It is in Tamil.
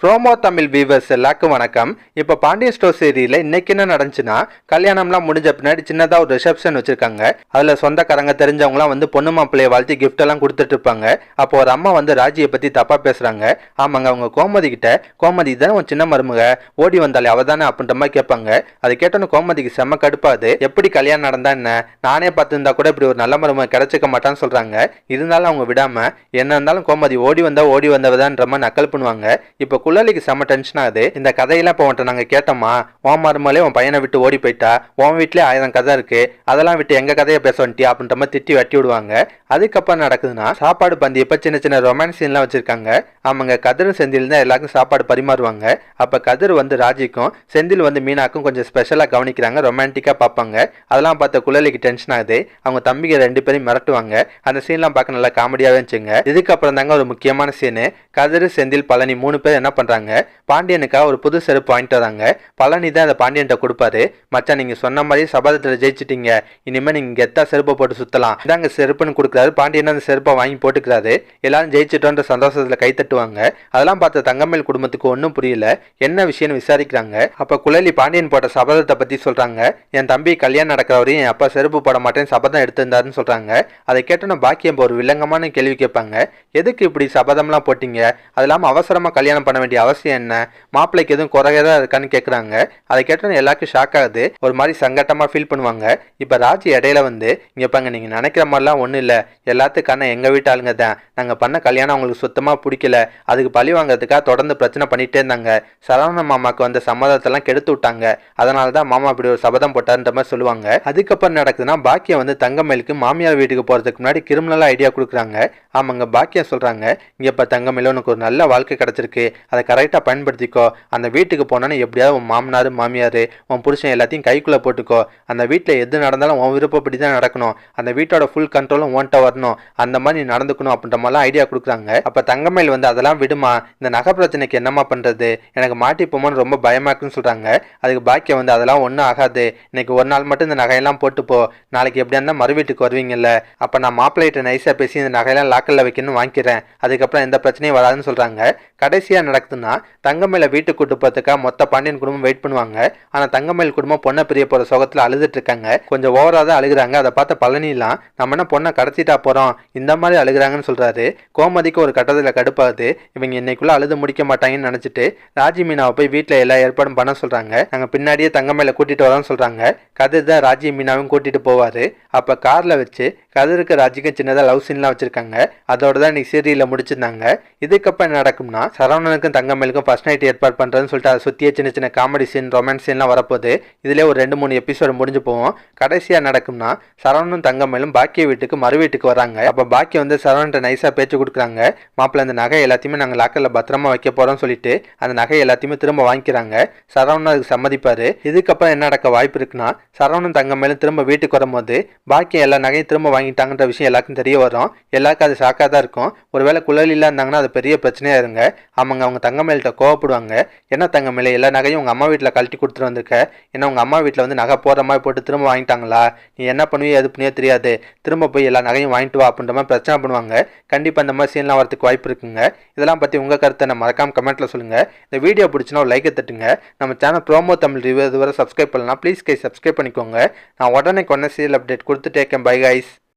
ப்ரோமோ தமிழ் வீவர்ஸ் எல்லாருக்கும் வணக்கம். இப்போ பாண்டியன் ஸ்டோர் சீரியல்ல இன்னைக்கு என்ன நடந்துச்சுன்னா, கல்யாணம்லாம் முடிஞ்ச பின்னாடி சின்னதாக ஒரு ரிசப்ஷன் வச்சிருக்காங்க. அதில் சொந்தக்காரங்க தெரிஞ்சவங்களாம் வந்து பொண்ணு மாப்பிள்ளையை வாழ்த்தி கிஃப்ட் எல்லாம் கொடுத்துட்டு இருப்பாங்க. அப்போ ஒரு அம்மா வந்து ராஜியை பற்றி தப்பாக பேசுகிறாங்க. ஆமாங்க, அவங்க கோமதி கிட்ட, கோமதி தான் உன் சின்ன மருமக, ஓடி வந்தாலே அவ தானே அப்படின்ற மாதிரி கேட்பாங்க. அதை கேட்டோன்னு கோமதிக்கு செம்ம கடுப்பாது. எப்படி கல்யாணம் நடந்தா என்ன, நானே பார்த்துருந்தா கூட இப்படி ஒரு நல்ல மருமக கிடைச்சிக்க மாட்டான்னு சொல்கிறாங்க. இருந்தாலும் அவங்க விடாம என்ன இருந்தாலும் கோமதி ஓடி வந்தவதான்ற மாதிரி நக்கல் பண்ணுவாங்க. இப்போ குழலிக்கு செம்ம டென்ஷன் ஆகுது. இந்த கதையெல்லாம் இப்போ உன்ட்ட நாங்கள் கேட்டோமா, உன் மருமகளே உன் பையனை விட்டு ஓடி போயிட்டா, உன் வீட்டிலே 1000 கதை இருக்கு, அதெல்லாம் விட்டு எங்க கதையை பேச வந்துட்டியா அப்படின்ற மாதிரி திட்டி வெட்டி விடுவாங்க. அதுக்கப்புறம் நடக்குதுன்னா, சாப்பாடு பந்தி இப்போ சின்ன சின்ன ரொமான்ஸ் சீன்லாம் வச்சிருக்காங்க. ஆமாங்க, கதிரும் செந்தில் தான் எல்லாருக்கும் சாப்பாடு பரிமாறுவாங்க. அப்போ கதிர் வந்து ராஜிக்கும், செந்தில் வந்து மீனாக்கும் கொஞ்சம் ஸ்பெஷலாக கவனிக்கிறாங்க, ரொமான்டிக்காக பார்ப்பாங்க. அதெல்லாம் பார்த்த குழலிக்கு டென்ஷன் ஆகுது. அவங்க தம்பிங்க 2 பேரும் மிரட்டுவாங்க. அந்த சீன்லாம் பார்க்க நல்லா காமெடியாகவே இருந்துச்சுங்க. இதுக்கப்புறம் தாங்க ஒரு முக்கியமான சீனு. கதிர், செந்தில், பழனி 3 பேர் என்ன பண்றாங்க, பாண்டியனுக்காக ஒரு புது செருப்பு வாங்கிட்டு வராங்க. பழனி தான் அதை பாண்டியன்ட்ட கொடுப்பாரு. மச்சான், நீங்க சொன்ன மாதிரி சபதத்தில் ஜெயிச்சிட்டீங்க, இனிமே நீங்க கெத்தா செருப்பை போட்டு சுத்தலாம், இதாங்க செருப்புன்னு கொடுக்குறாரு. பாண்டியன் அந்த செருப்பை வாங்கி போட்டுக்கிறாரு. எல்லாரும் ஜெயிச்சிட்டோன்ற சந்தோஷத்துல கை தட்டுவாங்க. அதெல்லாம் பார்த்த தங்கமேல் குடும்பத்துக்கு ஒன்றும் புரியல. என்ன விஷயம்னு விசாரிக்கிறாங்க. அப்ப குழலி பாண்டியன் போட்ட சபதத்தை பத்தி சொல்றாங்க. என் தம்பி கல்யாணம் நடக்கிற வரையும் என் அப்பா செருப்பு போட மாட்டேன்னு சபதம் எடுத்திருந்தாருன்னு சொல்றாங்க. அதை கேட்டோன்னு பாக்கியம் ஒரு வில்லங்கமான கேள்வி கேட்பாங்க. எதுக்கு இப்படி சபதம்லாம் போட்டீங்க, அது இல்லாமல் அவசரமாக கல்யாணம் பண்ண வேண்டிய அவசியம் என்ன, மாப்பிள்ளைக்கு எதுவும் குறையதா இருக்கான்னு கேட்குறாங்க. அதை கேட்டோன்னு எல்லாருக்கும் ஷாக் ஆகுது. ஒரு மாதிரி சங்கட்டமாக ஃபீல் பண்ணுவாங்க. இப்போ ராஜி இடையில வந்து, இங்கே பாங்க, நீங்கள் நினைக்கிற மாதிரிலாம் ஒன்றும் இல்லை, எல்லாத்துக்கான எங்கள் வீட்டு ஆளுங்க தான், நாங்கள் பண்ண கல்யாணம் அவங்களுக்கு சுத்தமாக பிடிக்கல, அதுக்கு பழி வாங்குறதுக்காக தொடர்ந்து பிரச்சனை பண்ணிகிட்டே இருந்தாங்க, சரவண மாமாவுக்கு வந்த சம்மதத்தெல்லாம் கெடுத்து விட்டாங்க, அதனால தான் மாமா இப்படி ஒரு சபதம் போட்டார்ன்ற மாதிரி சொல்லுவாங்க. அதுக்கப்புறம் நடக்குதுன்னா, பாக்கியம் வந்து தங்கமேலுக்கு மாமியார் வீட்டுக்கு போகிறதுக்கு முன்னாடி கிரிமினலாக ஐடியா கொடுக்குறாங்க. ஆமாங்க, பாக்கியம் சொல்கிறாங்க, இங்கே இப்போ தங்கமேல உனக்கு ஒரு நல்ல வாழ்க்கை கிடச்சிருக்கு, அதை கரெக்டாக பயன்படுத்திக்கோ, அந்த வீட்டுக்கு போனோன்னு எப்படியாவது உன் மாமனார் மாமியார் உன் புருஷன் எல்லாத்தையும் கைக்குள்ளே போட்டுக்கோ, அந்த வீட்டில் எது நடந்தாலும் உன் விருப்பப்படி தான் நடக்கணும், அந்த வீட்டோட ஃபுல் கண்ட்ரோலும் ஓன்ட்ட வரணும், அந்த மாதிரி நீ நடந்துக்கணும் அப்படின்ற மாதிரிலாம் ஐடியா கொடுக்குறாங்க. அப்போ தங்கமேல் வந்து அதெல்லாம் விடுமா, இந்த நகை பிரச்சனைக்கு என்னம்மா பண்ணுறது, எனக்கு மாட்டிப்போமோன்னு ரொம்ப பயமா இருக்குன்னு சொல்கிறாங்க. அதுக்கு பாக்கியம் வந்து அதெல்லாம் ஒன்றும் ஆகாது, இன்னைக்கு ஒரு நாள் மட்டும் இந்த நகையெல்லாம் போட்டுப்போ, நாளைக்கு எப்படியா இருந்தால் மறு வீட்டுக்கு வருவீங்கல்ல, அப்போ நான் மாப்பிள்ளைகிட்ட நைஸாக பேசி இந்த நகையெல்லாம் லாக்கரில் வைக்கணும்னு வாங்கிக்கிறேன், அதுக்கப்புறம் எந்த பிரச்சனையும் வராதுன்னு சொல்கிறாங்க. கடைசியாக நடக்குதுன்னா, தங்கமேல வீட்டுக்கு கூட்டு போகிறதுக்காக மொத்த பாண்டியன் குடும்பம் வெயிட் பண்ணுவாங்க. ஆனால் தங்கமேல் குடும்பம் பொண்ணை பிரிய போகிற சோகத்தில் அழுதுட்டு இருக்காங்க. கொஞ்சம் ஓவராக தான் அழுகுறாங்க. அதை பார்த்த பழனிலாம், நம்ம என்ன பொண்ணை கடத்திட்டா போகிறோம், இந்த மாதிரி அழுகுறாங்கன்னு சொல்கிறாரு. கோமதிக்கு ஒரு கட்டத்தில் கடுப்பாகுது. இவங்க இன்னைக்குள்ளே அழுது முடிக்க மாட்டாங்கன்னு நினச்சிட்டு ராஜி மீனாவை போய் வீட்டில் எல்லா ஏற்பாடும் பண்ண சொல்கிறாங்க. நாங்கள் பின்னாடியே தங்கமேல கூட்டிகிட்டு வரோம்னு சொல்கிறாங்க. கதிர் தான் ராஜி மீனாவும் கூட்டிகிட்டு போவார். அப்போ காரில் வச்சு கதிருக்கு ராஜிக்கும் சின்னதாக லவ் சீன்லாம் வச்சுருக்காங்க. அதோட தான் இன்னைக்கு சீரியலில் முடிச்சிருந்தாங்க. இதுக்கப்புறம் என்ன நடக்கும்னா, சரவணனுக்கும் தங்கமேலுக்கும் ஃபர்ஸ்ட் நைட் ஏற்பாடு பண்ணுறதுன்னு சொல்லிட்டு அதை சுற்றியே சின்ன சின்ன காமெடி சீன், ரொமான்ஸ் சீன்லாம் வரப்போகுது. இதிலே ஒரு 2-3 எபிசோடு முடிஞ்சு போவோம். கடைசியாக நடக்கும்னா, சரவணனும் தங்கமேலும் பாக்கிய வீட்டுக்கு மறு வீட்டுக்கு வராங்க. அப்போ பாக்கியம் வந்து சரவணன்ட்ட நைஸாக பேச்சு கொடுக்குறாங்க. மாப்பிள்ளை, அந்த நகை எல்லாத்தையுமே நாங்கள் லாக்கரில் பத்திரமா வைக்க போகிறோம்னு சொல்லிட்டு அந்த நகை எல்லாத்தையுமே திரும்ப வாங்கிக்கிறாங்க. சரவணன் அதுக்கு சம்மதிப்பார். இதுக்கப்புறம் என்ன நடக்க வாய்ப்பு இருக்குன்னா, சரவணன் தங்கமேலும் திரும்ப வீட்டுக்கு வரும்போது பாக்கியம் எல்லா நகையும் திரும்ப வாங்கிட்டாங்கன்ற விஷயம் எல்லாருக்கும் தெரிய வரும். எல்லாருக்கும் அது ஷாக்காக தான் இருக்கும். ஒருவேளை குழலில் இருந்தாங்கன்னா அது பெரிய பிரச்சனையாக இருங்க. அவங்க தங்கமேல்கிட்ட கோவப்படுவாங்க. என்ன தங்கமேல, எல்லா நகையும் உங்கள் அம்மா வீட்டில் கழட்டி கொடுத்துட்டு வந்திருக்க, ஏன்னா உங்கள் அம்மா வீட்டில் வந்து நகை போகிற மாதிரி போட்டு திரும்ப வாங்கிட்டாங்களா, நீ என்ன பண்ணுவியோ எது பண்ணியோ தெரியாது, திரும்ப போய் எல்லா நகையும் வாங்கிட்டு வா அப்படின்ற மாதிரி பிரச்சனை பண்ணுவாங்க. கண்டிப்பாக இந்த மாதிரி சீன்லாம் வரதுக்கு வாய்ப்பு இருக்குங்க. இதெல்லாம் பற்றி உங்கள் கருத்தை நான் மறக்காம கமெண்ட்டில் சொல்லுங்கள். இந்த வீடியோ பிடிச்சினா ஒரு லைக்கை தட்டுங்க. நம்ம சேனல் ப்ரோமோ தமிழ் ரிவ்யூ இதுவரை சப்ஸ்கிரைப் பண்ணலாம், ப்ளீஸ் சப்ஸ்கிரைப் பண்ணிக்கோங்க. நான் உடனே சீரியல் அப்டேட் கொடுத்துட்டே இருக்கேன். Bye guys.